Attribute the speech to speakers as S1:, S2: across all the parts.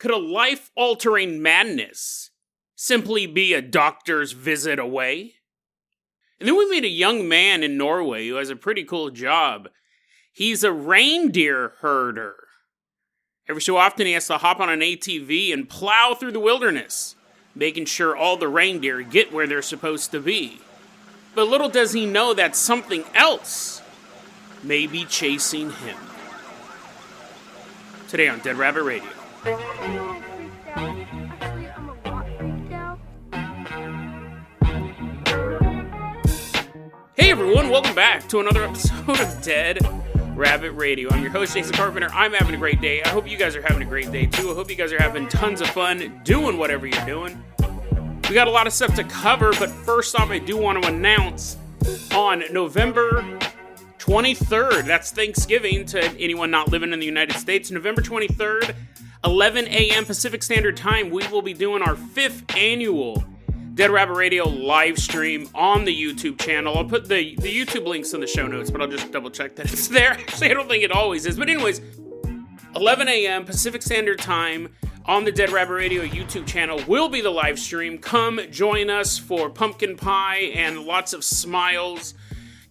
S1: Could a life-altering madness simply be a doctor's visit away? And then we meet a young man in Norway who has a pretty cool job. He's a reindeer herder. Every so often he has to hop on an ATV and plow through the wilderness, making sure all the reindeer get where they're supposed to be. But little does he know that something else may be chasing him. Today on Dead Rabbit Radio. Hey everyone, welcome back to another episode of Dead Rabbit Radio. I'm your host, Jason Carpenter. I'm having a great day. I hope you guys are having a great day too. I hope you guys are having tons of fun doing whatever you're doing. We got a lot of stuff to cover, but first off, I do want to announce on November 23rd, that's Thanksgiving to anyone not living in the United States, November 23rd, 11 a.m. Pacific Standard Time, we will be doing our 5th annual Dead Rabbit Radio live stream on the YouTube channel. I'll put the YouTube links in the show notes, but I'll just double check that it's there. Actually, I don't think it always is. But anyways, 11 a.m. Pacific Standard Time on the Dead Rabbit Radio YouTube channel will be the live stream. Come join us for pumpkin pie and lots of smiles.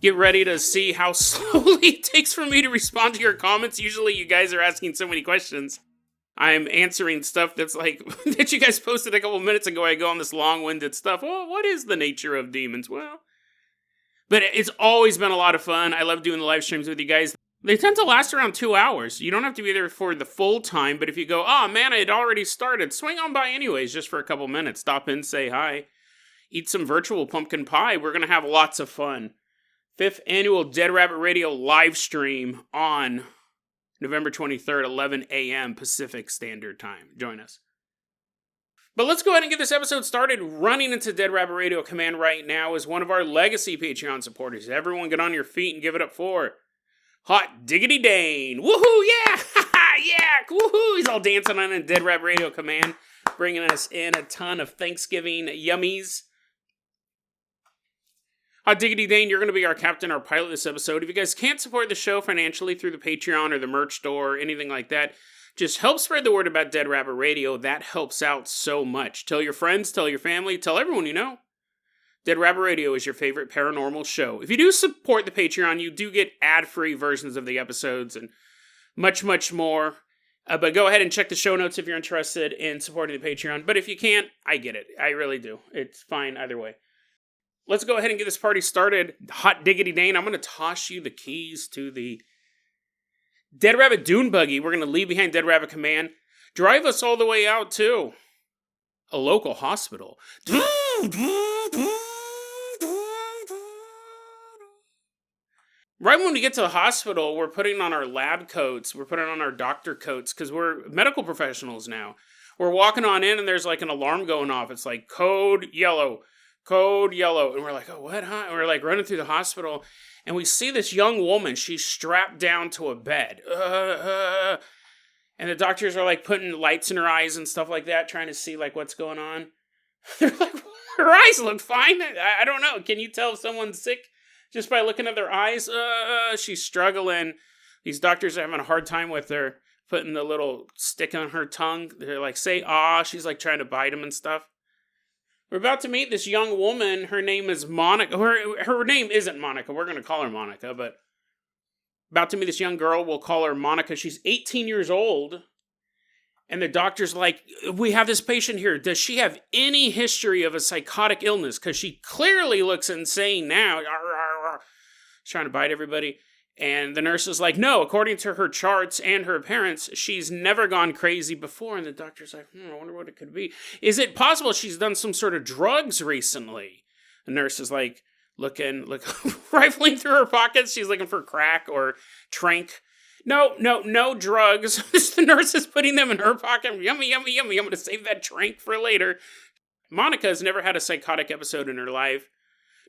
S1: Get ready to see how slowly it takes for me to respond to your comments. Usually you guys are asking so many questions. I'm answering stuff that's like, that you guys posted a couple minutes ago. I go on this long-winded stuff. Well, what is the nature of demons? Well, but it's always been a lot of fun. I love doing the live streams with you guys. They tend to last around 2 hours. You don't have to be there for the full time, but if you go, oh man, it already started, swing on by anyways, just for a couple minutes. Stop in, say hi, eat some virtual pumpkin pie. We're going to have lots of fun. 5th annual Dead Rabbit Radio live stream on November 23rd, 11 a.m. Pacific Standard Time. Join us. But let's go ahead and get this episode started. Running into Dead Rabbit Radio Command right now is one of our legacy Patreon supporters. Everyone get on your feet and give it up for Hot Diggity Dane. Woohoo, yeah! Yeah, woohoo! He's all dancing on a Dead Rabbit Radio Command, bringing us in a ton of Thanksgiving yummies. Hot Diggity Dane, you're going to be our captain, our pilot this episode. If you guys can't support the show financially through the Patreon or the merch store or anything like that, just help spread the word about Dead Rabbit Radio. That helps out so much. Tell your friends, tell your family, tell everyone you know. Dead Rabbit Radio is your favorite paranormal show. If you do support the Patreon, you do get ad-free versions of the episodes and much, much more. But go ahead and check the show notes if you're interested in supporting the Patreon. But if you can't, I get it. I really do. It's fine either way. Let's go ahead and get this party started. Hot Diggity Dane, I'm going to toss you the keys to the Dead Rabbit Dune Buggy. We're going to leave behind Dead Rabbit Command. Drive us all the way out to a local hospital. Right when we get to the hospital, we're putting on our lab coats. We're putting on our doctor coats because we're medical professionals now. We're walking on in and there's like an alarm going off. It's like code yellow. Code yellow. And we're like, oh, what, huh? And we're like running through the hospital. And we see this young woman. She's strapped down to a bed. And the doctors are like putting lights in her eyes and stuff like that, trying to see like what's going on. They're like, her eyes look fine. I don't know. Can you tell if someone's sick just by looking at their eyes? She's struggling. These doctors are having a hard time with her, putting the little stick on her tongue. They're like, say, ah. She's like trying to bite him and stuff. We're about to meet this young woman. Her name is Monica. Her name isn't Monica. We're going to call her Monica, but about to meet this young girl. We'll call her Monica. She's 18 years old. And the doctor's like, we have this patient here. Does she have any history of a psychotic illness? Because she clearly looks insane now. She's trying to bite everybody. And the nurse is like, no, according to her charts and her parents, she's never gone crazy before. And the doctor's like, I wonder what it could be. Is it possible she's done some sort of drugs recently? The nurse is like, rifling through her pockets. She's looking for crack or trank. No drugs. The nurse is putting them in her pocket. Yummy, yummy, yummy. I'm going to save that trank for later. Monica has never had a psychotic episode in her life.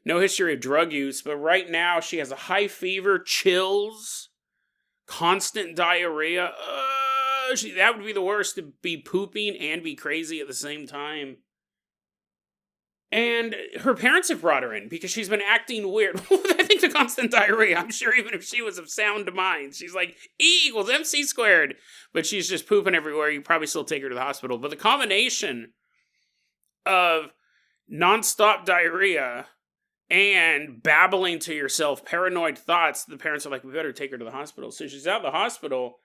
S1: No history of drug use, but right now she has a high fever, chills, constant diarrhea. That would be the worst, to be pooping and be crazy at the same time. And her parents have brought her in because she's been acting weird. I think the constant diarrhea, I'm sure even if she was of sound mind, she's like, E equals MC squared. But she's just pooping everywhere. You probably still take her to the hospital. But the combination of nonstop diarrhea and babbling to yourself, paranoid thoughts, the parents are like, we better take her to the hospital. So she's out of the hospital,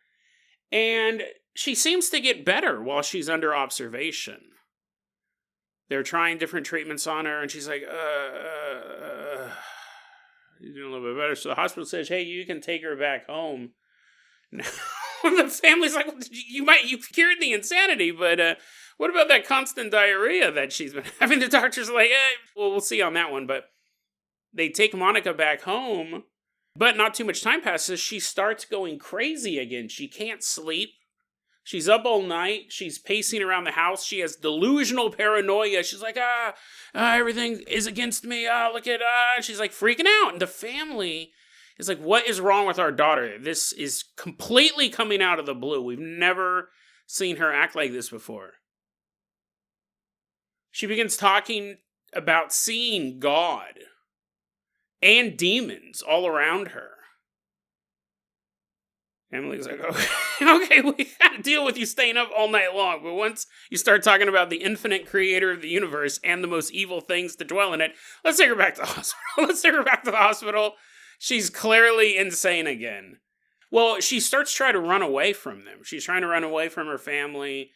S1: and she seems to get better while she's under observation. They're trying different treatments on her, and she's like, you're doing a little bit better. So the hospital says, hey, you can take her back home. Now, the family's like, well, you've cured the insanity, but what about that constant diarrhea that she's been having? The doctor's like, well, we'll see on that one. But they take Monica back home, but not too much time passes. She starts going crazy again. She can't sleep. She's up all night. She's pacing around the house. She has delusional paranoia. She's like, everything is against me. Look at, she's like freaking out. And the family is like, what is wrong with our daughter? This is completely coming out of the blue. We've never seen her act like this before. She begins talking about seeing God and demons all around her. Emily's like, okay, we gotta deal with you staying up all night long. But once you start talking about the infinite creator of the universe and the most evil things to dwell in it, let's take her back to the hospital. She's clearly insane again. Well, she starts trying to run away from them. She's trying to run away from her family.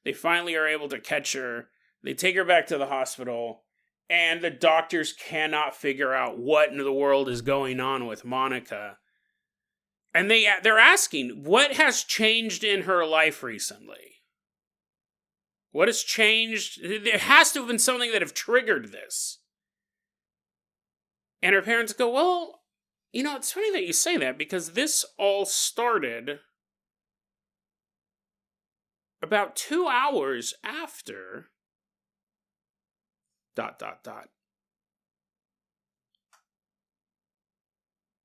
S1: They finally are able to catch her. They take her back to the hospital, and the doctors cannot figure out what in the world is going on with Monica. And they're asking, what has changed in her life recently? What has changed? There has to have been something that have triggered this. And her parents go, well, it's funny that you say that, because this all started about 2 hours after ...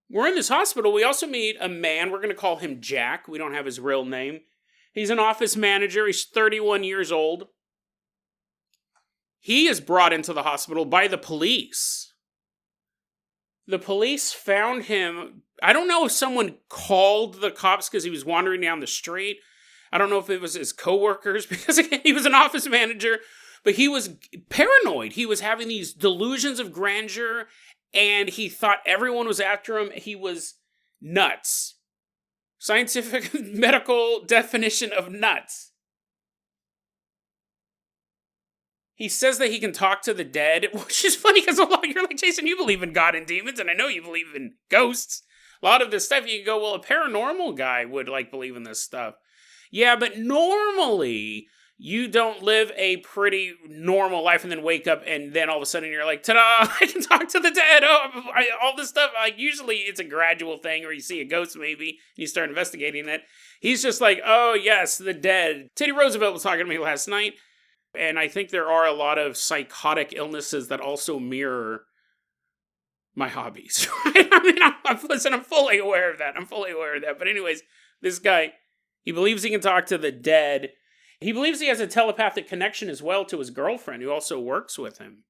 S1: We're in this hospital. We also meet a man. We're going to call him Jack. We don't have his real name. He's an office manager. He's 31 years old. He is brought into the hospital by the police. The police found him. I don't know if someone called the cops because he was wandering down the street. I don't know if it was his coworkers, because again, he was an office manager. But he was paranoid. He was having these delusions of grandeur, and he thought everyone was after him. He was nuts. Scientific medical definition of nuts. He says that he can talk to the dead, which is funny because you're like, Jason, you believe in God and demons, and I know you believe in ghosts. A lot of this stuff, you can go, well, a paranormal guy would believe in this stuff. Yeah, but normally you don't live a pretty normal life and then wake up and then all of a sudden you're like, ta-da, I can talk to the dead. All this stuff. Usually it's a gradual thing, or you see a ghost maybe and you start investigating it. He's just like, oh yes, the dead. Teddy Roosevelt was talking to me last night, and I think there are a lot of psychotic illnesses that also mirror my hobbies. Right? I'm fully aware of that. But anyways, this guy, he believes he can talk to the dead. He believes he has a telepathic connection as well to his girlfriend, who also works with him.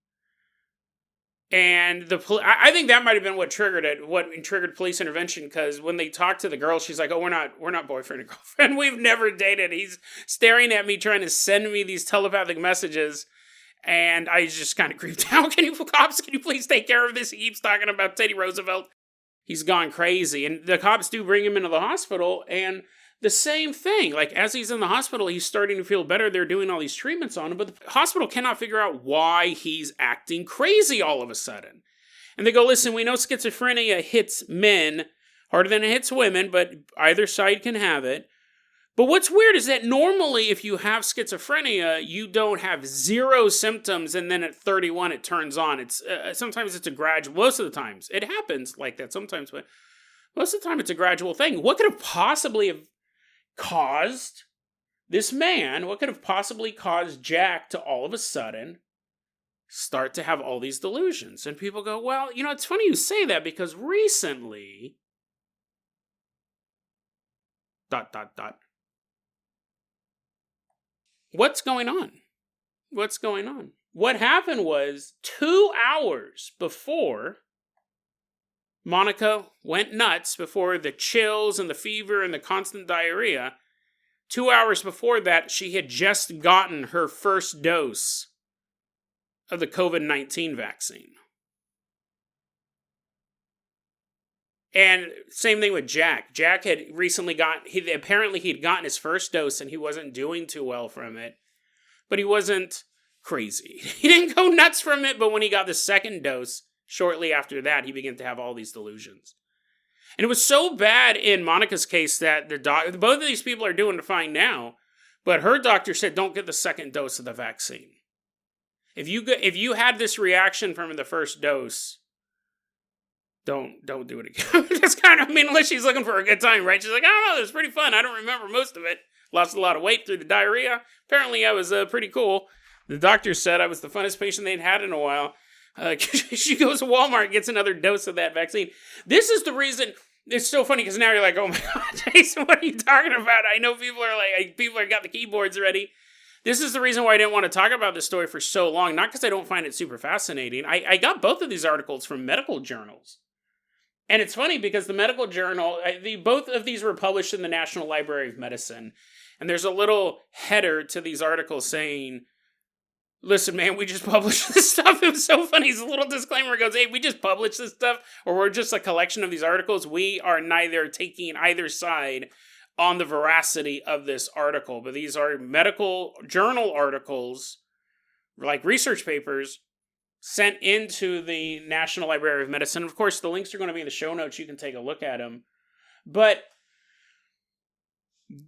S1: And I think that might have been what triggered it, what triggered police intervention, because when they talked to the girl, she's like, oh, we're not boyfriend and girlfriend. We've never dated. He's staring at me, trying to send me these telepathic messages. And I just kind of creeped out. Cops, can you please take care of this? He keeps talking about Teddy Roosevelt. He's gone crazy. And the cops do bring him into the hospital, and the same thing. As he's in the hospital, he's starting to feel better. They're doing all these treatments on him, but the hospital cannot figure out why he's acting crazy all of a sudden. And they go, listen, we know schizophrenia hits men harder than it hits women, but either side can have it. But what's weird is that normally if you have schizophrenia, you don't have zero symptoms, and then at 31 it turns on. It's sometimes it's a gradual. Most of the times it happens like that sometimes, but most of the time it's a gradual thing. What could have possibly caused this man, what could have possibly caused Jack to all of a sudden start to have all these delusions? And people go, well, it's funny you say that, because recently ... What's going on? what happened was 2 hours before Monica went nuts, before the chills and the fever and the constant diarrhea, 2 hours before that, she had just gotten her first dose of the COVID-19 vaccine. And same thing with Jack. Jack had recently apparently he'd gotten his first dose and he wasn't doing too well from it. But he wasn't crazy. He didn't go nuts from it, but when he got the second dose, shortly after that, he began to have all these delusions. And it was so bad in Monica's case that both of these people are doing fine now, but her doctor said don't get the second dose of the vaccine. If you had this reaction from the first dose, don't do it again. That's kind of, unless she's looking for a good time, right? She's like, I don't know, it was pretty fun. I don't remember most of it. Lost a lot of weight through the diarrhea. Apparently, I was pretty cool. The doctor said I was the funnest patient they'd had in a while. She goes to Walmart and gets another dose of that vaccine. This is the reason. It's so funny because now you're like, oh my God, Jason, what are you talking about? I know people are got the keyboards ready. This is the reason why I didn't want to talk about this story for so long. Not because I don't find it super fascinating. I got both of these articles from medical journals. And it's funny because the medical journal, both of these were published in the National Library of Medicine. And there's a little header to these articles saying, listen, man, we just published this stuff. It was so funny. It's a little disclaimer. It goes, hey, we just published this stuff, or we're just a collection of these articles. We are neither taking either side on the veracity of this article. But these are medical journal articles, like research papers, sent into the National Library of Medicine. Of course, the links are going to be in the show notes. You can take a look at them. But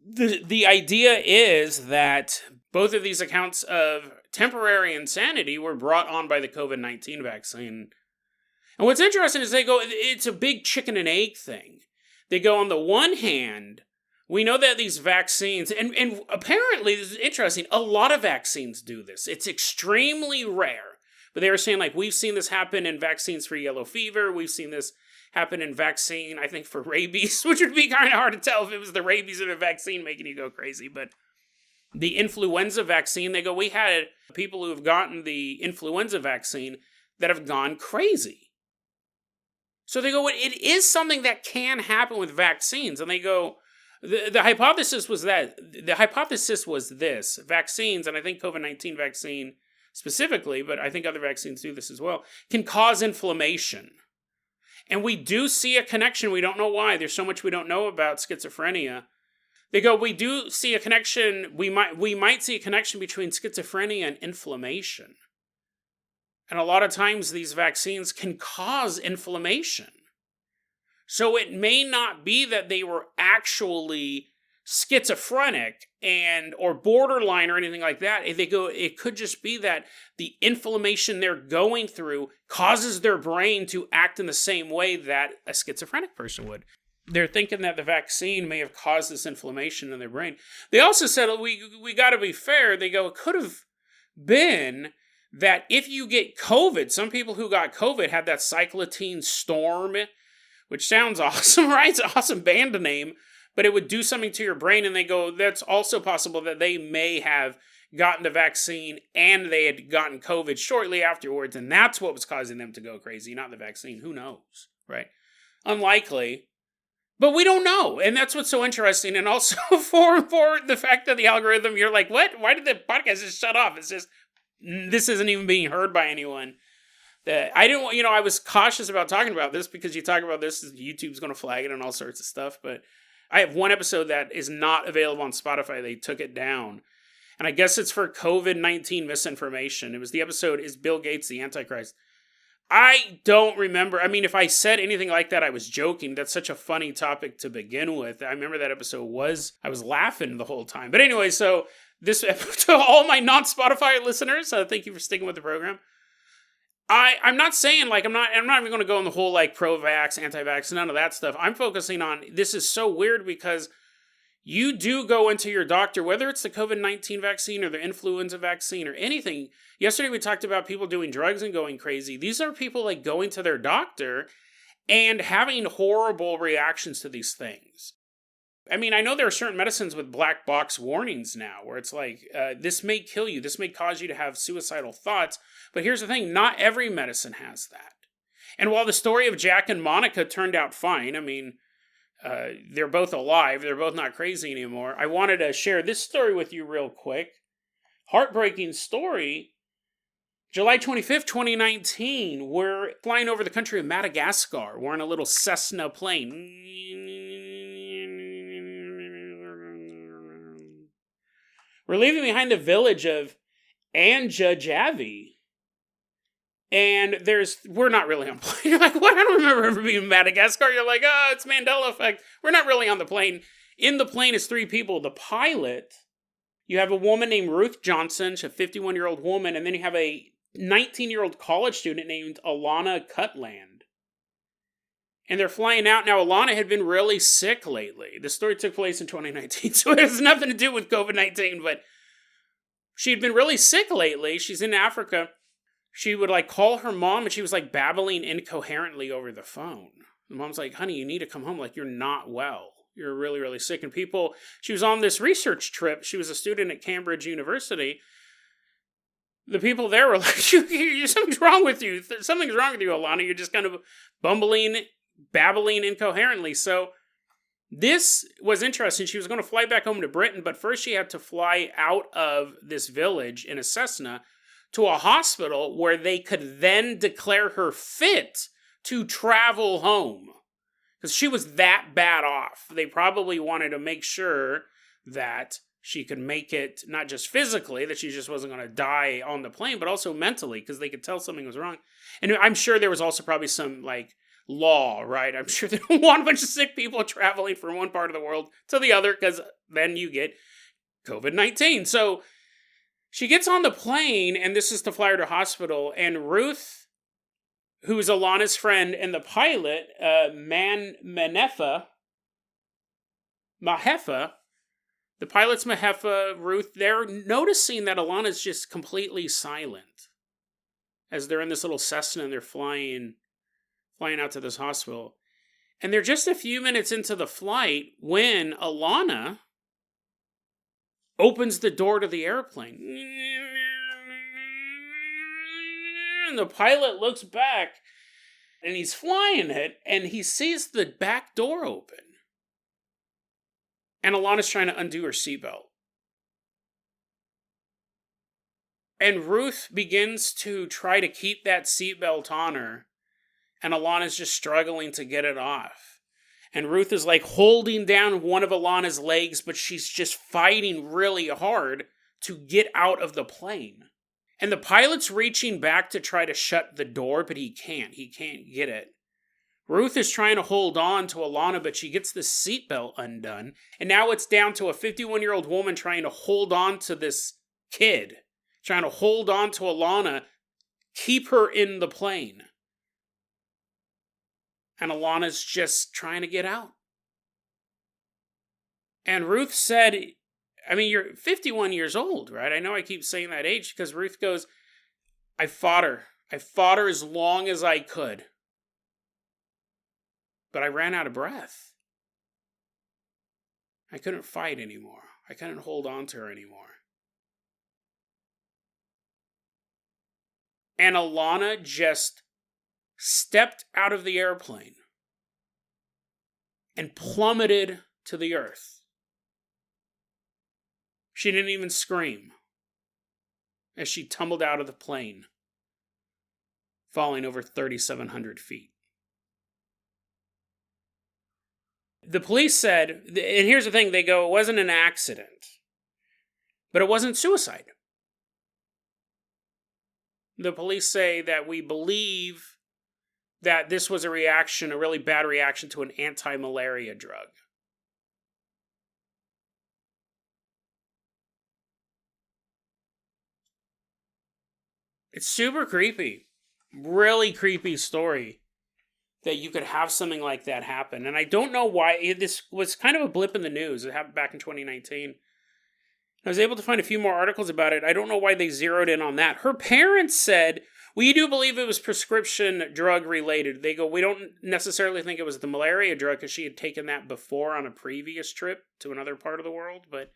S1: the idea is that both of these accounts of temporary insanity were brought on by the COVID-19 vaccine. And what's interesting is it's a big chicken and egg thing. They go, on the one hand, we know that these vaccines, and apparently, this is interesting, a lot of vaccines do this. It's extremely rare. But they were saying, we've seen this happen in vaccines for yellow fever. We've seen this happen in vaccine, I think, for rabies, which would be kind of hard to tell if it was the rabies or the vaccine making you go crazy. But the influenza vaccine, they go, we had people who have gotten the influenza vaccine that have gone crazy. So they go, it is something that can happen with vaccines. And they go, the hypothesis was this, vaccines, and I think COVID-19 vaccine specifically, but I think other vaccines do this as well, can cause inflammation. And we do see a connection. We don't know why. There's so much we don't know about schizophrenia. They go, we do see a connection. We might see a connection between schizophrenia and inflammation. And a lot of times these vaccines can cause inflammation. So it may not be that they were actually schizophrenic or borderline or anything like that. They go, it could just be that the inflammation they're going through causes their brain to act in the same way that a schizophrenic person would. They're thinking that the vaccine may have caused this inflammation in their brain. They also said, we got to be fair. They go, it could have been that if you get COVID, some people who got COVID had that cyclotine storm, which sounds awesome, right? It's an awesome band name, but it would do something to your brain. And they go, that's also possible that they may have gotten the vaccine and they had gotten COVID shortly afterwards. And that's what was causing them to go crazy, not the vaccine. Who knows, right? Unlikely. But we don't know. And that's what's so interesting. And also for the fact that the algorithm, you're like, what? Why did the podcast just shut off? It's just, this isn't even being heard by anyone. I was cautious about talking about this because you talk about this, YouTube's going to flag it and all sorts of stuff. But I have one episode that is not available on Spotify. They took it down. And I guess it's for COVID-19 misinformation. It was the episode, Is Bill Gates the Antichrist? I don't remember. I mean, if I said anything like that, I was joking. That's such a funny topic to begin with. I remember that episode I was laughing the whole time. But anyway, so this, to all my non-Spotify listeners, thank you for sticking with the program. I'm not saying, I'm not even going to go in the whole, pro-vax, anti-vax, none of that stuff. I'm focusing on, this is so weird because you do go into your doctor, whether it's the COVID-19 vaccine or the influenza vaccine or anything. Yesterday we talked about people doing drugs and going crazy. These are people going to their doctor and having horrible reactions to these things. I mean, I know there are certain medicines with black box warnings now where it's like, this may kill you, this may cause you to have suicidal thoughts. But here's the thing, not every medicine has that. And while the story of Jack and Monica turned out fine, I mean, they're both alive, they're both not crazy anymore, I wanted to share this story with you real quick. Heartbreaking story. July 25th, 2019, we're flying over the country of Madagascar. We're in a little Cessna plane. We're leaving behind the village of Anjajavi. And we're not really on plane. You're like, what? I don't remember ever being in Madagascar. You're like, oh, it's Mandela effect. We're not really on the plane. In the plane is 3 people. The pilot, you have a woman named Ruth Johnson. She's a 51-year-old woman. And then you have a 19-year-old college student named Alana Cutland. And they're flying out. Now, Alana had been really sick lately. The story took place in 2019, so it has nothing to do with COVID-19, but she had been really sick lately. She's in Africa. She would, call her mom, and she was, babbling incoherently over the phone. The mom's like, honey, you need to come home. You're not well. You're really, really sick. And she was on this research trip. She was a student at Cambridge University. The people there were like, something's wrong with you. Something's wrong with you, Alana. You're just kind of babbling incoherently. So this was interesting. She was going to fly back home to Britain, but first she had to fly out of this village in a Cessna to a hospital where they could then declare her fit to travel home. Because she was that bad off. They probably wanted to make sure that she could make it, not just physically, that she just wasn't going to die on the plane, but also mentally, because they could tell something was wrong. And I'm sure there was also probably some, law, right? I'm sure they don't want a bunch of sick people traveling from one part of the world to the other, because then you get COVID-19. So she gets on the plane, and this is to fly her to hospital, and Ruth, who's Alana's friend, and the pilot, Mahefa, the pilot's Mahefa, Ruth, they're noticing that Alana's just completely silent as they're in this little Cessna and they're flying out to this hospital. And they're just a few minutes into the flight when Alana opens the door to the airplane. And the pilot looks back and he's flying it and he sees the back door open. And Alana's trying to undo her seatbelt. And Ruth begins to try to keep that seatbelt on her. And Alana's just struggling to get it off. And Ruth is holding down one of Alana's legs, but she's just fighting really hard to get out of the plane. And the pilot's reaching back to try to shut the door, but he can't. He can't get it. Ruth is trying to hold on to Alana, but she gets the seatbelt undone. And now it's down to a 51-year-old woman trying to hold on to this kid. Trying to hold on to Alana, keep her in the plane. And Alana's just trying to get out. And Ruth said, I mean, you're 51 years old, right? I know I keep saying that age because Ruth goes, I fought her. I fought her as long as I could. But I ran out of breath. I couldn't fight anymore. I couldn't hold on to her anymore. And Alana just stepped out of the airplane and plummeted to the earth. She didn't even scream as she tumbled out of the plane, falling over 3,700 feet. The police said, and here's the thing, they go, it wasn't an accident, but it wasn't suicide. The police say that we believe that this was a really bad reaction to an anti-malaria drug. It's super creepy. Really creepy story that you could have something like that happen. And I don't know why. This was kind of a blip in the news. It happened back in 2019. I was able to find a few more articles about it. I don't know why they zeroed in on that. Her parents said, We do believe it was prescription drug related. They go, we don't necessarily think it was the malaria drug because she had taken that before on a previous trip to another part of the world, but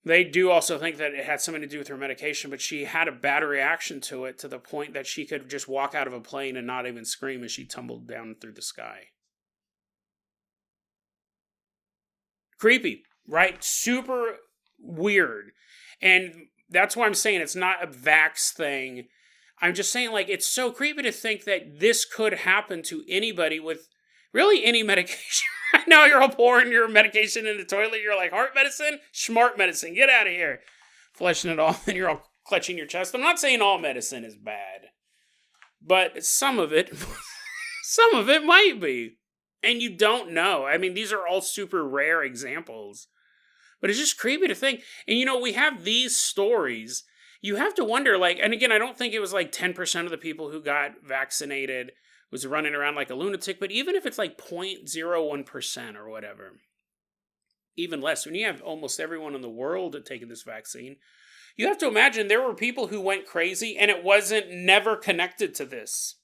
S1: they do also think that it had something to do with her medication, but she had a bad reaction to it to the point that she could just walk out of a plane and not even scream as she tumbled down through the sky. Creepy, right? Super weird. And that's why I'm saying it's not a vax thing. I'm just saying, like, it's so creepy to think that this could happen to anybody with really any medication. Right now you're all pouring your medication in the toilet. You're like, heart medicine? Smart medicine. Get out of here. Flushing it off and you're all clutching your chest. I'm not saying all medicine is bad. But some of it, might be. And you don't know. I mean, these are all super rare examples. But it's just creepy to think. And, you know, we have these stories. You have to wonder, like, and again, I don't think it was like 10% of the people who got vaccinated was running around like a lunatic. But even if it's like 0.01% or whatever, even less, when you have almost everyone in the world taking this vaccine, you have to imagine there were people who went crazy and it wasn't never connected to this.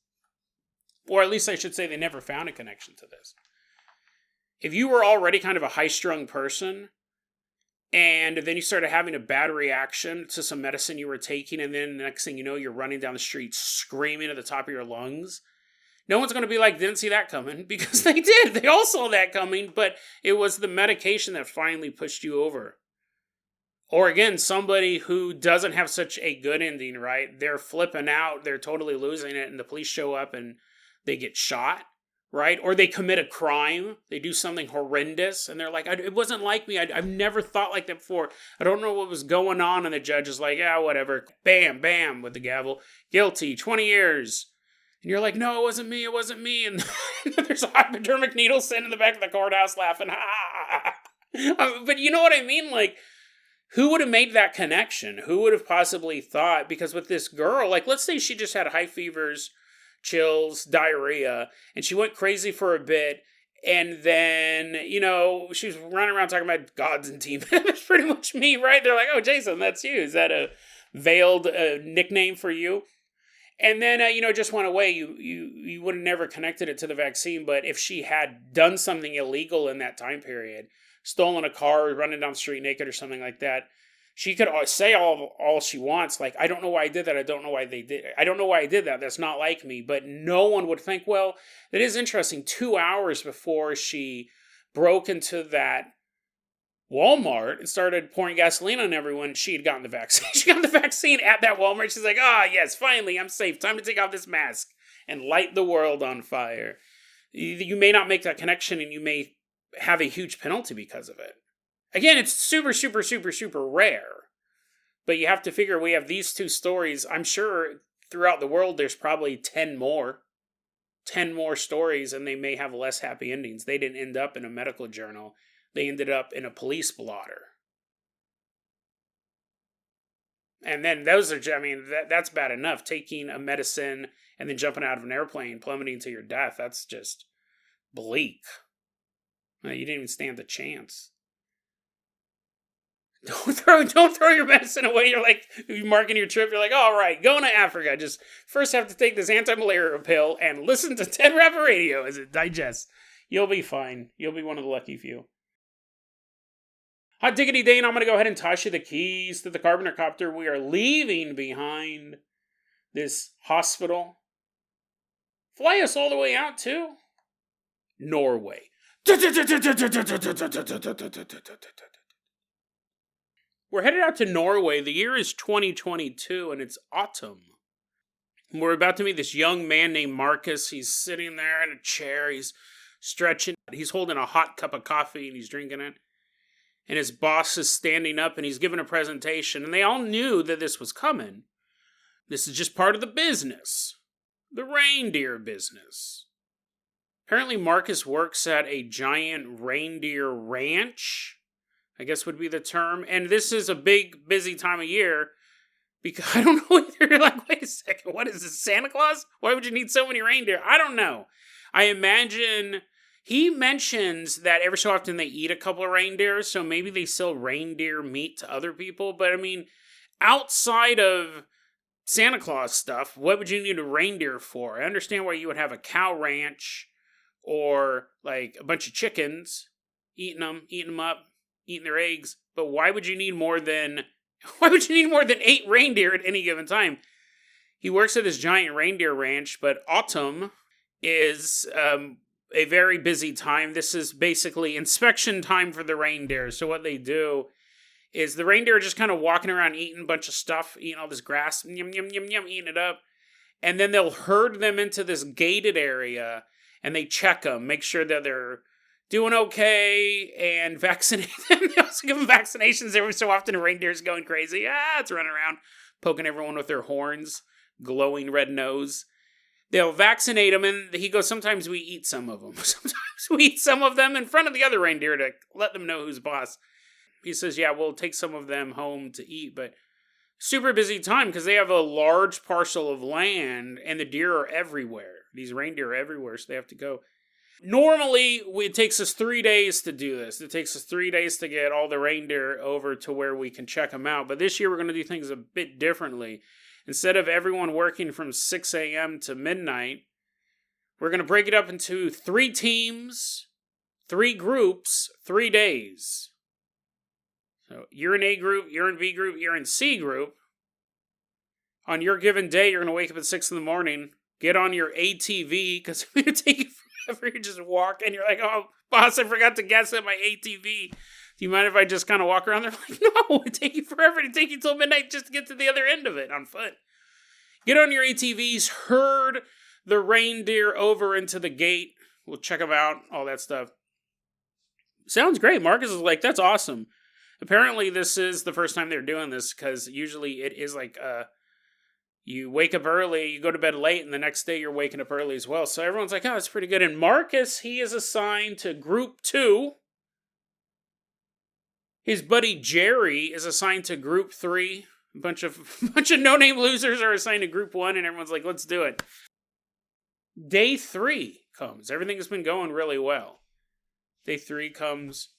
S1: Or at least I should say they never found a connection to this. If you were already kind of a high-strung person, and then you started having a bad reaction to some medicine you were taking, and then the next thing you know, you're running down the street screaming at the top of your lungs, no one's going to be like, didn't see that coming, because they did. They all saw that coming, but it was the medication that finally pushed you over. Or again, somebody who doesn't have such a good ending, right? They're flipping out, they're totally losing it, and the police show up and they get shot, right? Or they commit a crime, they do something horrendous, and they're like, it wasn't like me, I've never thought like that before, I don't know what was going on, and the judge is like, yeah, whatever, bam, bam, with the gavel, guilty, 20 years. And you're like, no, it wasn't me, and there's a hypodermic needle sitting in the back of the courthouse laughing, but you know what I mean, like, who would have made that connection? Who would have possibly thought, because with this girl, like, let's say she just had high fevers, chills, diarrhea, and she went crazy for a bit, and then, you know, she was running around talking about gods and demons. That's pretty much me, right? They're like, oh, Jason, that's you. Is that a veiled nickname for you? And then, you know, just went away. You would have never connected it to the vaccine, but if she had done something illegal in that time period, stolen a car, running down the street naked or something like that, she could say all she wants, like, I don't know why I did that, I don't know why I did that, that's not like me, but no one would think, well, that is interesting, 2 hours before she broke into that Walmart and started pouring gasoline on everyone, she had gotten the vaccine. She got the vaccine at that Walmart, she's like, yes, finally, I'm safe, time to take off this mask and light the world on fire. You may not make that connection, and you may have a huge penalty because of it. Again, it's super, super, super, super rare. But you have to figure we have these two stories. I'm sure throughout the world there's probably 10 more. 10 more stories, and they may have less happy endings. They didn't end up in a medical journal. They ended up in a police blotter. And then those are, I mean, that's bad enough. Taking a medicine and then jumping out of an airplane, plummeting to your death, that's just bleak. You didn't even stand a chance. Don't throw your medicine away. You're like, you're marking your trip. You're like, all right, going to Africa. Just first have to take this anti-malaria pill and listen to 10 Rabbit Radio as it digests. You'll be fine. You'll be one of the lucky few. Hot diggity Dane, I'm going to go ahead and toss you the keys to the Carpenter copter. We are leaving behind this hospital. Fly us all the way out to Norway. We're headed out to Norway. The year is 2022, and it's autumn. We're about to meet this young man named Marcus. He's sitting there in a chair. He's stretching. He's holding a hot cup of coffee, and he's drinking it. And his boss is standing up, and he's giving a presentation. And they all knew that this was coming. This is just part of the business. The reindeer business. Apparently, Marcus works at a giant reindeer ranch, I guess would be the term. And this is a big, busy time of year. Because I don't know either. You're like, wait a second, what is this, Santa Claus? Why would you need so many reindeer? I don't know. I imagine he mentions that every so often they eat a couple of reindeer, so maybe they sell reindeer meat to other people. But I mean, outside of Santa Claus stuff, what would you need a reindeer for? I understand why you would have a cow ranch or like a bunch of chickens, eating them up, eating their eggs. But why would you need more than 8 reindeer at any given time? He works at this giant reindeer ranch, but autumn is a very busy time. This is basically inspection time for the reindeer. So what they do is the reindeer are just kind of walking around eating a bunch of stuff, eating all this grass, yum, yum, yum, yum, eating it up. And then they'll herd them into this gated area, and they check them, make sure that they're doing okay, and vaccinate them. They also give them vaccinations every so often. A reindeer's going crazy. It's running around, poking everyone with their horns, glowing red nose. They'll vaccinate them, and he goes, sometimes we eat some of them. Sometimes we eat some of them in front of the other reindeer to let them know who's boss. He says, yeah, we'll take some of them home to eat, but super busy time because they have a large parcel of land, and the deer are everywhere. These reindeer are everywhere, so they have to go. Normally, it takes us 3 days to do this. It takes us 3 days to get all the reindeer over to where we can check them out. But this year, we're going to do things a bit differently. Instead of everyone working from 6 a.m. to midnight, we're going to break it up into 3 teams, 3 groups, 3 days. So you're in A group, you're in B group, you're in C group. On your given day, you're going to wake up at 6 in the morning, get on your ATV, because it's going to take you forever. You just walk, and you're like, oh, boss, I forgot to gas at my ATV. Do you mind if I just kind of walk around there? Like, no, it'd take you forever. It'd take you till midnight just to get to the other end of it on foot. Get on your ATVs, herd the reindeer over into the gate. We'll check them out, all that stuff. Sounds great. Marcus is like, that's awesome. Apparently, this is the first time they're doing this, because usually it is like, you wake up early, you go to bed late, and the next day you're waking up early as well. So everyone's like, oh, it's pretty good. And Marcus, he is assigned to Group 2. His buddy Jerry is assigned to Group 3. A bunch of no-name losers are assigned to Group 1, and everyone's like, let's do it. Day 3 comes. Everything has been going really well. Day 3 comes.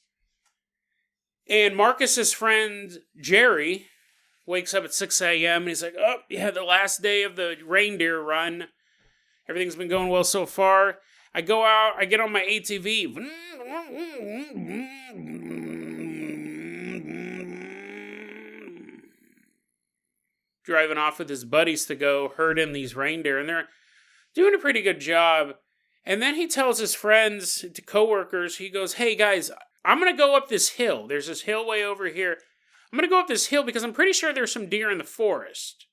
S1: And Marcus's friend, Jerry, wakes up at 6 a.m. and he's like, oh, yeah, the last day of the reindeer run. Everything's been going well so far. I go out, I get on my ATV. Driving off with his buddies to go herd in these reindeer. And they're doing a pretty good job. And then he tells his friends, to coworkers, he goes, hey, guys, I'm going to go up this hill. There's this hill way over here. I'm going to go up this hill because I'm pretty sure there's some deer in the forest.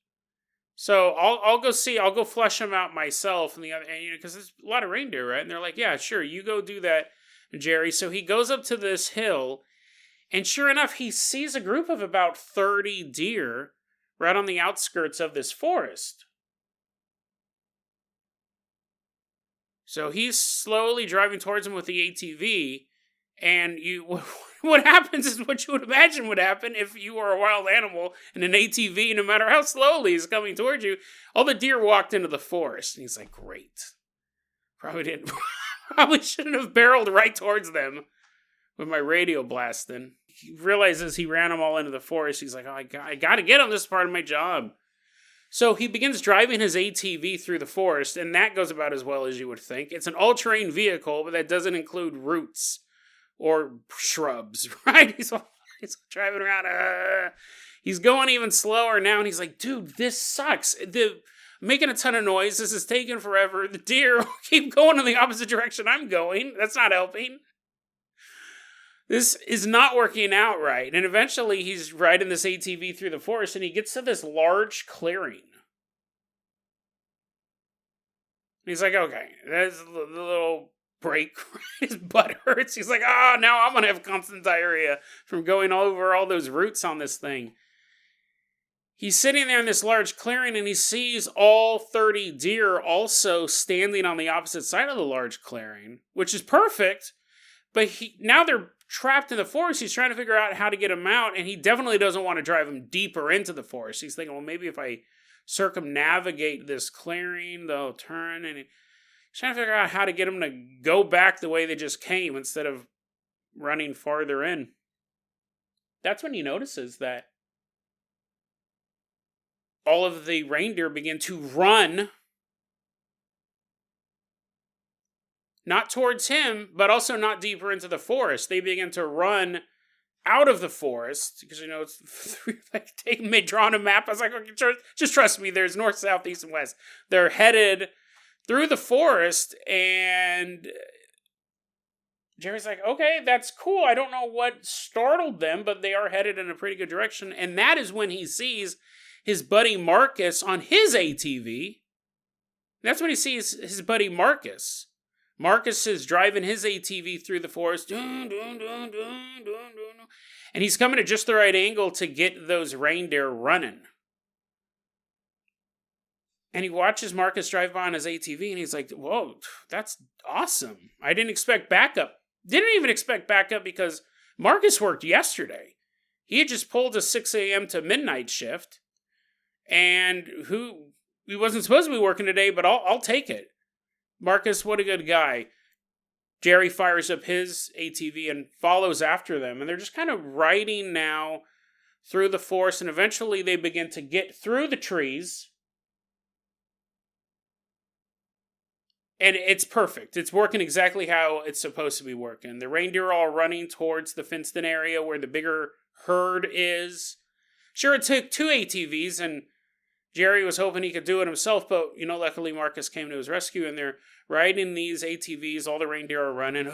S1: So I'll go see. I'll go flush them out myself. And because there's a lot of reindeer, right? And they're like, yeah, sure. You go do that, Jerry. So he goes up to this hill. And sure enough, he sees a group of about 30 deer right on the outskirts of this forest. So he's slowly driving towards them with the ATV. And what happens is what you would imagine would happen if you were a wild animal and an ATV, no matter how slowly, is coming towards you. All the deer walked into the forest. And he's like, great. Probably shouldn't have barreled right towards them with my radio blasting. He realizes he ran them all into the forest. He's like, oh, I got to get them. This is part of my job. So he begins driving his ATV through the forest, and that goes about as well as you would think. It's an all-terrain vehicle, but that doesn't include roots or shrubs, right? He's driving around. He's going even slower now, and he's like, dude, this sucks. Making a ton of noise. This is taking forever. The deer keep going in the opposite direction I'm going. That's not helping. This is not working out right. And eventually he's riding this ATV through the forest, and he gets to this large clearing. And he's like, okay, that's a little break. His butt hurts. He's like, now I'm going to have constant diarrhea from going over all those roots on this thing. He's sitting there in this large clearing, and he sees all 30 deer also standing on the opposite side of the large clearing, which is perfect. But now they're trapped in the forest. He's trying to figure out how to get them out, and he definitely doesn't want to drive them deeper into the forest. He's thinking, well, maybe if I circumnavigate this clearing, they'll turn. And he's trying to figure out how to get them to go back the way they just came instead of running farther in. That's when he notices that all of the reindeer begin to run, not towards him, but also not deeper into the forest. They begin to run out of the forest, because, it's like they'd drawn a map. I was like, okay, just trust me, there's north, south, east, and west. They're headed through the forest, and Jerry's like, okay, that's cool. I don't know what startled them, but they are headed in a pretty good direction. And that is when he sees his buddy Marcus on his ATV. That's when he sees his buddy Marcus. Marcus is driving his ATV through the forest. And he's coming at just the right angle to get those reindeer running. And he watches Marcus drive by on his ATV, and he's like, whoa, that's awesome. I didn't expect backup. Didn't even expect backup because Marcus worked yesterday. He had just pulled a 6 a.m. to midnight shift. And he wasn't supposed to be working today, but I'll take it. Marcus, what a good guy. Jerry fires up his ATV and follows after them. And they're just kind of riding now through the forest. And eventually they begin to get through the trees. And it's perfect. It's working exactly how it's supposed to be working. The reindeer are all running towards the fenced-in area where the bigger herd is. Sure, it took 2 ATVs, and Jerry was hoping he could do it himself, but, luckily Marcus came to his rescue, and they're riding these ATVs. All the reindeer are running.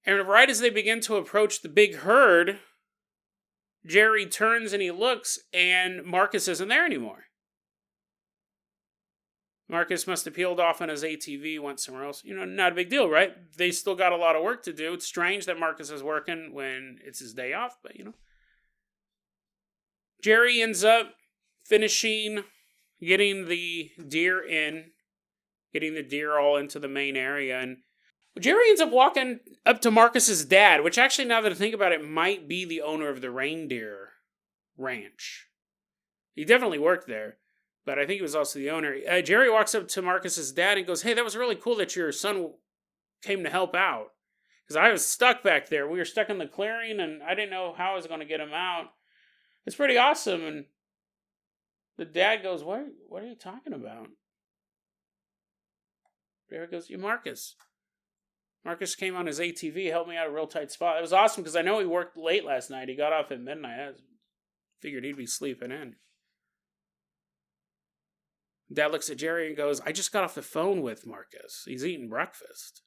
S1: And right as they begin to approach the big herd, Jerry turns and he looks, and Marcus isn't there anymore. Marcus must have peeled off on his ATV, went somewhere else. Not a big deal, right? They still got a lot of work to do. It's strange that Marcus is working when it's his day off, but, Jerry ends up finishing getting the deer all into the main area. And Jerry ends up walking up to Marcus's dad, which actually, now that I think about it, might be the owner of the reindeer ranch. He definitely worked there, but I think he was also the owner. Jerry walks up to Marcus's dad and goes, hey, that was really cool that your son came to help out. Because I was stuck back there. We were stuck in the clearing, and I didn't know how I was going to get him out. It's pretty awesome. And the dad goes, what are you talking about? Jerry goes, yeah, Marcus. Marcus came on his ATV, helped me out a real tight spot. It was awesome because I know he worked late last night. He got off at midnight. I figured he'd be sleeping in. Dad looks at Jerry and goes, I just got off the phone with Marcus. He's eating breakfast.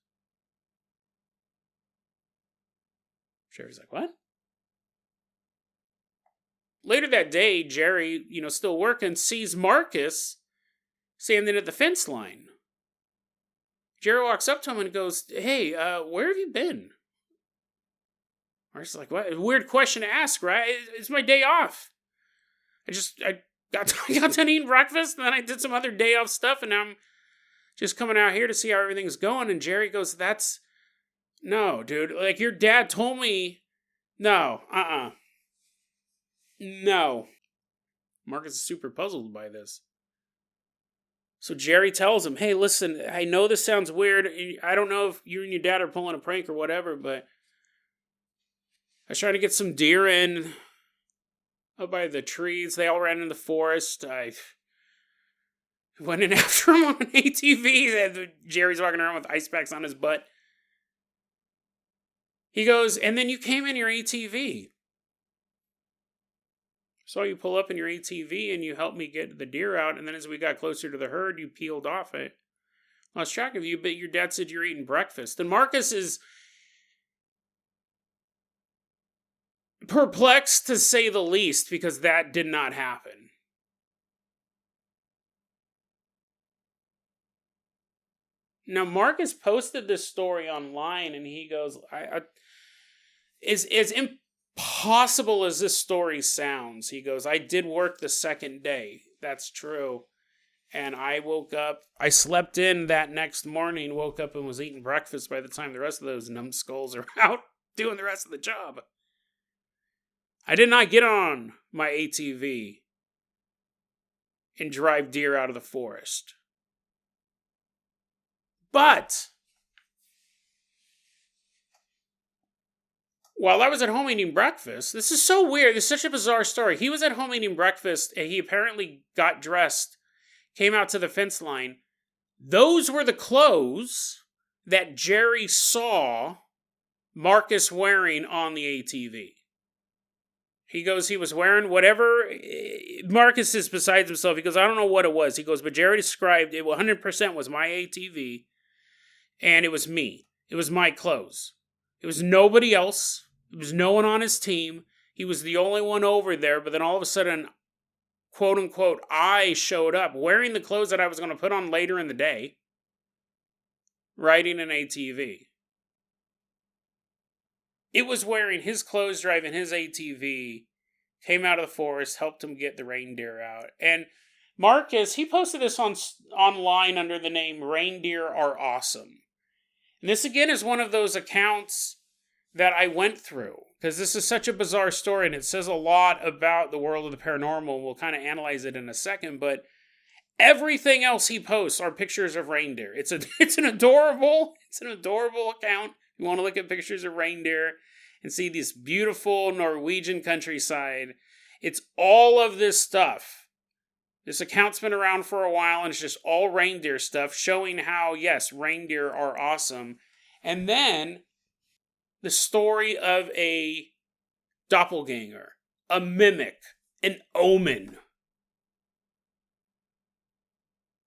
S1: Jerry's like, what? Later that day, Jerry, still working, sees Marcus standing at the fence line. Jerry walks up to him and goes, hey, where have you been? Marcus is like, what? A weird question to ask, right? It's my day off. I got done eating breakfast, and then I did some other day off stuff, and now I'm just coming out here to see how everything's going. And Jerry goes, no, dude. Like, your dad told me, no, no. Marcus is super puzzled by this. So Jerry tells him, hey, listen, I know this sounds weird. I don't know if you and your dad are pulling a prank or whatever, but I was trying to get some deer in up by the trees. They all ran in the forest. I went in after him on an ATV. And Jerry's walking around with ice packs on his butt. He goes, and then you came in your ATV. Saw you pull up in your ATV and you helped me get the deer out. And then as we got closer to the herd, you peeled off. I lost track of you, but your dad said you're eating breakfast. And Marcus is perplexed, to say the least, because that did not happen. Now, Marcus posted this story online, and he goes, as impossible as this story sounds, he goes, I did work the second day. That's true. And I woke up, I slept in that next morning, woke up and was eating breakfast by the time the rest of those numbskulls are out doing the rest of the job. I did not get on my ATV and drive deer out of the forest. But While I was at home eating breakfast, this is so weird. This is such a bizarre story. He was at home eating breakfast, and he apparently got dressed, came out to the fence line. Those were the clothes that Jerry saw Marcus wearing on the ATV. He goes, he was wearing whatever. Marcus is besides himself. He goes, I don't know what it was. He goes, but Jerry described it 100% was my ATV, and it was me. It was my clothes. It was nobody else. There was no one on his team. He was the only one over there, but then all of a sudden, quote unquote, I showed up wearing the clothes that I was going to put on later in the day, riding an ATV. It was wearing his clothes, driving his ATV, came out of the forest, helped him get the reindeer out. And Marcus, he posted this online under the name Reindeer Are Awesome. And this again is one of those accounts that I went through, because this is such a bizarre story and it says a lot about the world of the paranormal. We'll kind of analyze it in a second, but everything else he posts are pictures of reindeer. It's an adorable account. You want to look at pictures of reindeer and see this beautiful Norwegian countryside. It's all of this stuff. This account's been around for a while, and it's just all reindeer stuff, showing how, yes, reindeer are awesome. And then the story of a doppelganger, a mimic, an omen.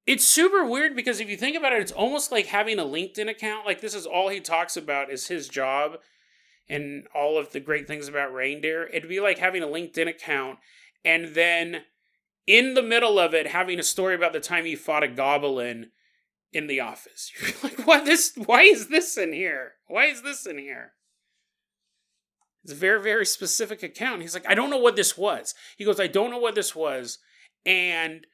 S1: It's super weird because if you think about it, it's almost like having a LinkedIn account. Like, this is all he talks about is his job and all of the great things about reindeer. It'd be like having a LinkedIn account and then in the middle of it having a story about the time he fought a goblin in the office. You're like, why is this in here? Why is this in here? It's a very, very specific account. He's like, I don't know what this was. He goes, I don't know what this was. And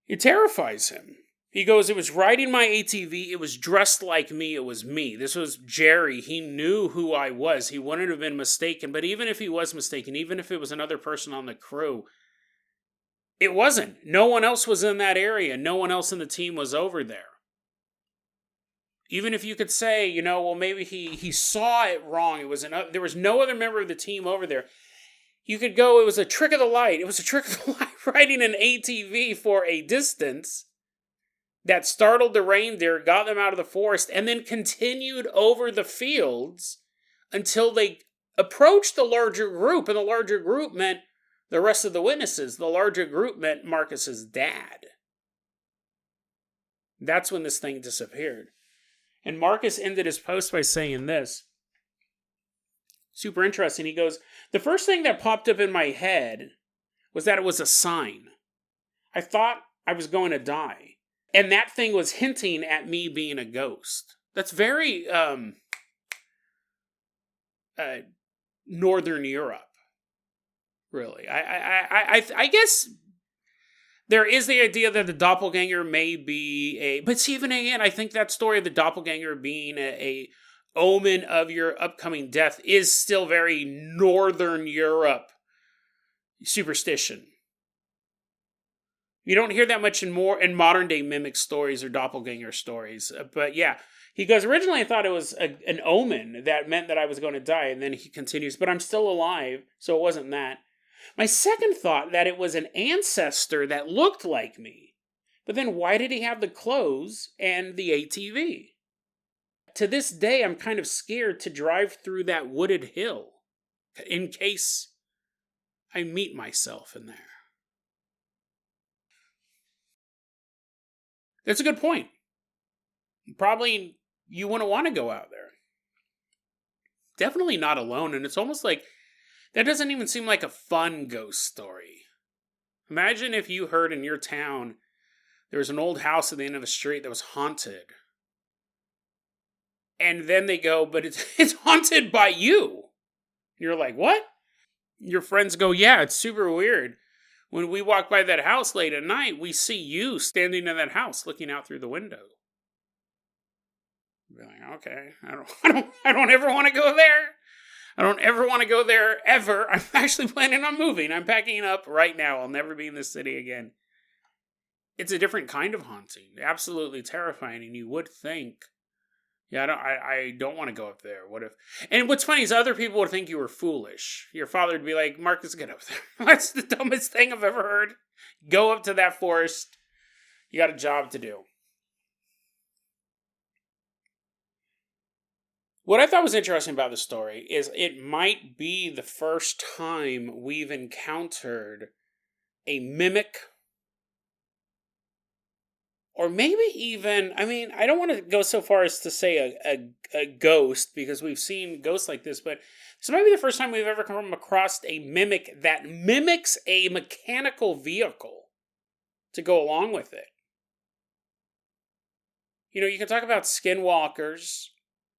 S1: it terrifies him. He goes, it was riding my ATV. It was dressed like me. It was me. This was Jerry. He knew who I was. He wouldn't have been mistaken. But even if he was mistaken, even if it was another person on the crew, it wasn't. No one else was in that area. No one else in the team was over there. Even if you could say, well, maybe he saw it wrong. There was no other member of the team over there. You could go, it was a trick of the light. It was a trick of the light riding an ATV for a distance that startled the reindeer, got them out of the forest, and then continued over the fields until they approached the larger group. And the larger group meant the rest of the witnesses. The larger group meant Marcus's dad. That's when this thing disappeared. And Marcus ended his post by saying this. Super interesting. He goes, the first thing that popped up in my head was that it was a sign. I thought I was going to die. And that thing was hinting at me being a ghost. That's very Northern Europe, really. I guess there is the idea that the doppelganger may be but see, even again, I think that story of the doppelganger being a omen of your upcoming death is still very Northern Europe superstition. You don't hear that much in modern day mimic stories or doppelganger stories. But yeah, he goes, originally I thought it was an omen that meant that I was going to die. And then he continues, but I'm still alive. So it wasn't that. My second thought that it was an ancestor that looked like me. But then why did he have the clothes and the ATV? To this day, I'm kind of scared to drive through that wooded hill in case I meet myself in there. That's a good point. Probably you wouldn't want to go out there. Definitely not alone, and it's almost like that doesn't even seem like a fun ghost story. Imagine if you heard in your town there was an old house at the end of the street that was haunted. And then they go, but it's haunted by you. You're like, what? Your friends go, yeah, it's super weird. When we walk by that house late at night, we see you standing in that house looking out through the window. You're like, okay, I don't ever want to go there. I don't ever want to go there ever. I'm actually planning on moving. I'm packing up right now. I'll never be in this city again. It's a different kind of haunting. Absolutely terrifying. And you would think Yeah, I don't want to go up there. What if? And what's funny is other people would think you were foolish. Your father would be like, Marcus, get up there. That's the dumbest thing I've ever heard. Go up to that forest. You got a job to do. What I thought was interesting about the story is it might be the first time we've encountered a mimic, or maybe even, I mean, I don't want to go so far as to say a ghost, because we've seen ghosts like this, but this might be the first time we've ever come across a mimic that mimics a mechanical vehicle to go along with it. You know, you can talk about skinwalkers,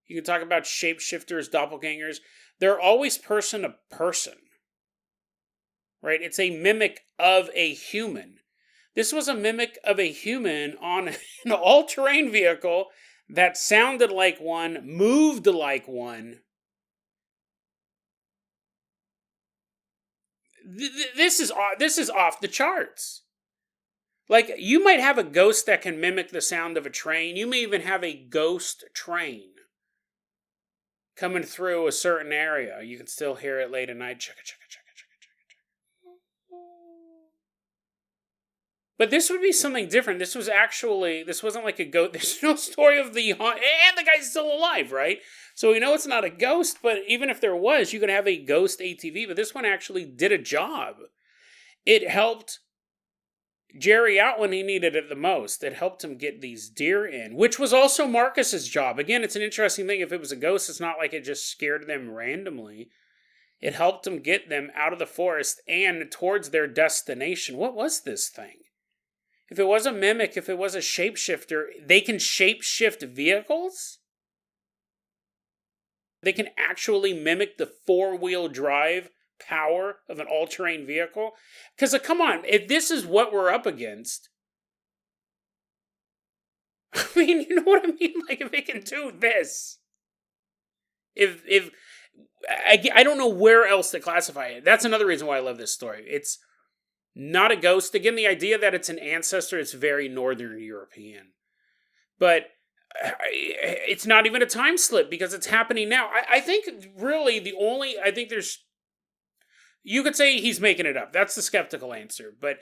S1: you can talk about shapeshifters, doppelgangers. They're always person to person, right? It's a mimic of a human. This was a mimic of a human on an all-terrain vehicle that sounded like one, moved like one. This is off the charts. Like, you might have a ghost that can mimic the sound of a train. You may even have a ghost train coming through a certain area. You can still hear it late at night. Chugga, chugga, chugga, chugga, chugga, chugga. But this would be something different. This wasn't like a ghost. There's no story of and the guy's still alive, right? So we know it's not a ghost, but even if there was, you could have a ghost ATV, but this one actually did a job. It helped Jerry out when he needed it the most. It helped him get these deer in, which was also Marcus's job. Again, it's an interesting thing. If it was a ghost, it's not like it just scared them randomly. It helped them get them out of the forest and towards their destination. What was this thing? If it was a mimic, if it was a shapeshifter, they can shapeshift vehicles? They can actually mimic the four-wheel drive power of an all-terrain vehicle? Because, come on, if this is what we're up against, I mean, you know what I mean? Like, if it can do this, I don't know where else to classify it. That's another reason why I love this story. It's not a ghost. Again, the idea that it's an ancestor, it's very Northern European. But it's not even a time slip because it's happening now. I think really you could say he's making it up. That's the skeptical answer. But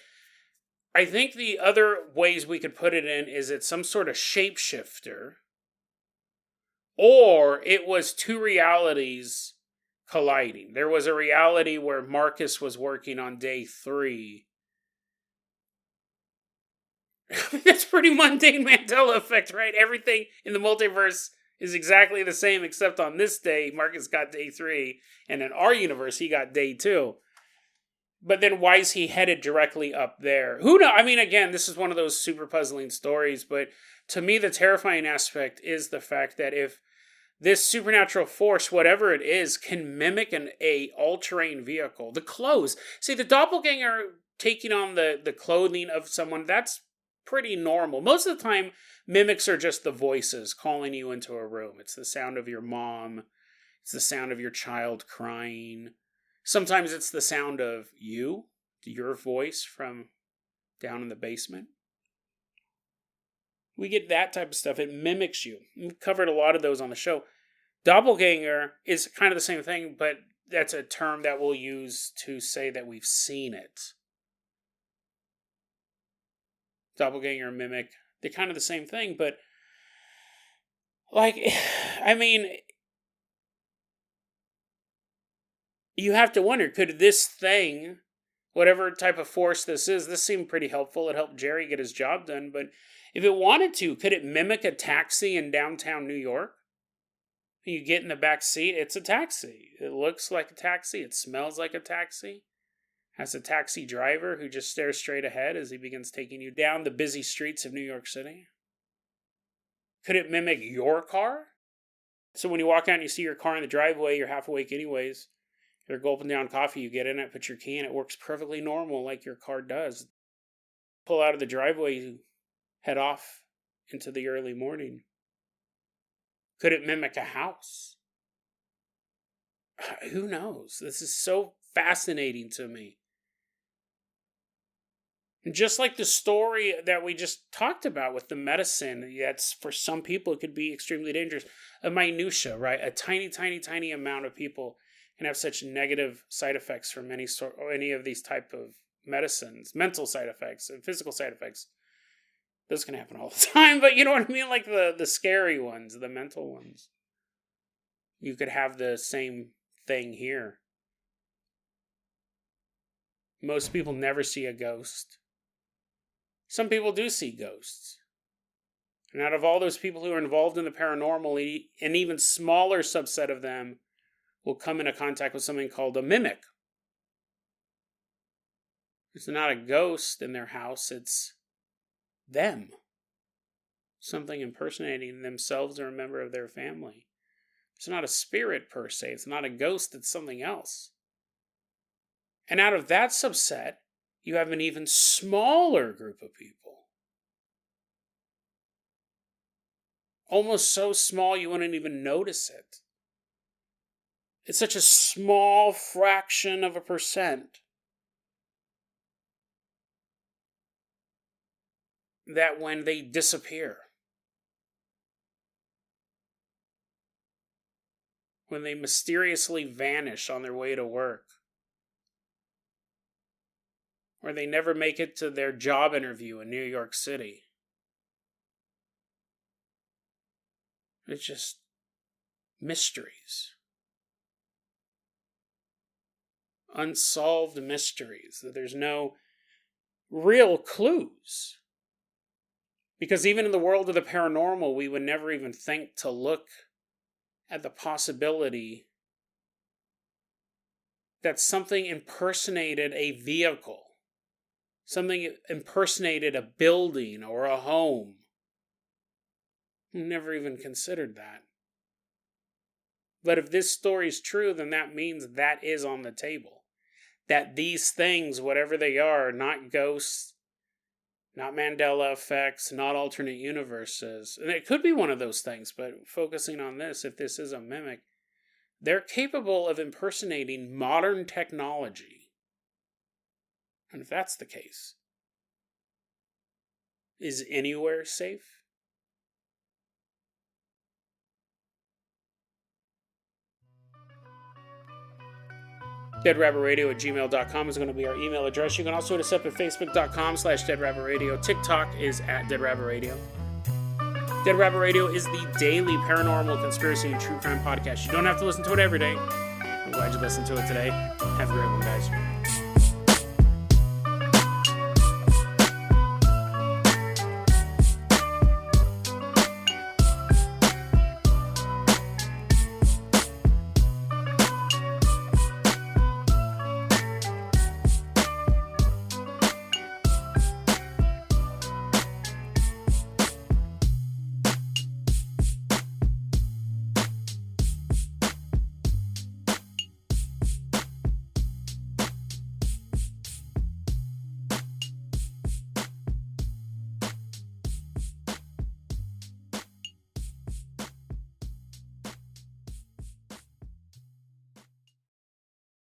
S1: I think the other ways we could put it in is it's some sort of shapeshifter, or it was two realities colliding. There was a reality where Marcus was working on day 3. That's pretty mundane Mandela effect, right? Everything in the multiverse is exactly the same, except on this day, Marcus got day 3, and in our universe, he got day 2. But then why is he headed directly up there? Who knows? I mean, again, this is one of those super puzzling stories, but to me, the terrifying aspect is the fact that if this supernatural force, whatever it is, can mimic a all-terrain vehicle, the clothes. See, the doppelganger taking on the clothing of someone, that's pretty normal. Most of the time, mimics are just the voices calling you into a room. It's the sound of your mom. It's the sound of your child crying. Sometimes it's the sound of your voice from down in the basement. We get that type of stuff. It mimics you. We've covered a lot of those on the show. Doppelganger is kind of the same thing, but that's a term that we'll use to say that we've seen it. Doppelganger, mimic, they're kind of the same thing, but like, I mean, you have to wonder, could this thing, whatever type of force this seemed pretty helpful. It helped Jerry get his job done, but if it wanted to, could it mimic a taxi in downtown New York? You get in the back seat, it's a taxi. It looks like a taxi. It smells like a taxi. Has a taxi driver who just stares straight ahead as he begins taking you down the busy streets of New York City. Could it mimic your car? So when you walk out and you see your car in the driveway, you're half awake anyways. You're gulping down coffee, you get in it, put your key in, it works perfectly normal like your car does. Pull out of the driveway, you head off into the early morning. Could it mimic a house? Who knows? This is so fascinating to me. Just like the story that we just talked about with the medicine, that's for some people it could be extremely dangerous. A minutia, right? A tiny, tiny, tiny amount of people can have such negative side effects from any of these type of medicines, mental side effects and physical side effects. This can happen all the time, but you know what I mean? Like the scary ones, the mental ones. You could have the same thing here. Most people never see a ghost. Some people do see ghosts. And out of all those people who are involved in the paranormal, an even smaller subset of them will come into contact with something called a mimic. It's not a ghost in their house, it's them. Something impersonating themselves or a member of their family. It's not a spirit per se, it's not a ghost, it's something else. And out of that subset, you have an even smaller group of people. Almost so small you wouldn't even notice it. It's such a small fraction of a percent that when they disappear, when they mysteriously vanish on their way to work, or they never make it to their job interview in New York City. It's just mysteries. Unsolved mysteries. That there's no real clues. Because even in the world of the paranormal, we would never even think to look at the possibility that something impersonated a vehicle. Something impersonated a building or a home. Never even considered that. But if this story is true, then that means that is on the table. That these things, whatever they are, not ghosts, not Mandela effects, not alternate universes, and it could be one of those things, but focusing on this, if this is a mimic, they're capable of impersonating modern technology. And if that's the case, is anywhere safe? DeadRabbitRadio@gmail.com is going to be our email address. You can also hit us up at Facebook.com/DeadRabbitRadio. TikTok is at DeadRabbitRadio. Dead Rabbit Radio is the daily paranormal, conspiracy, and true crime podcast. You don't have to listen to it every day. I'm glad you listened to it today. Have a great one, guys.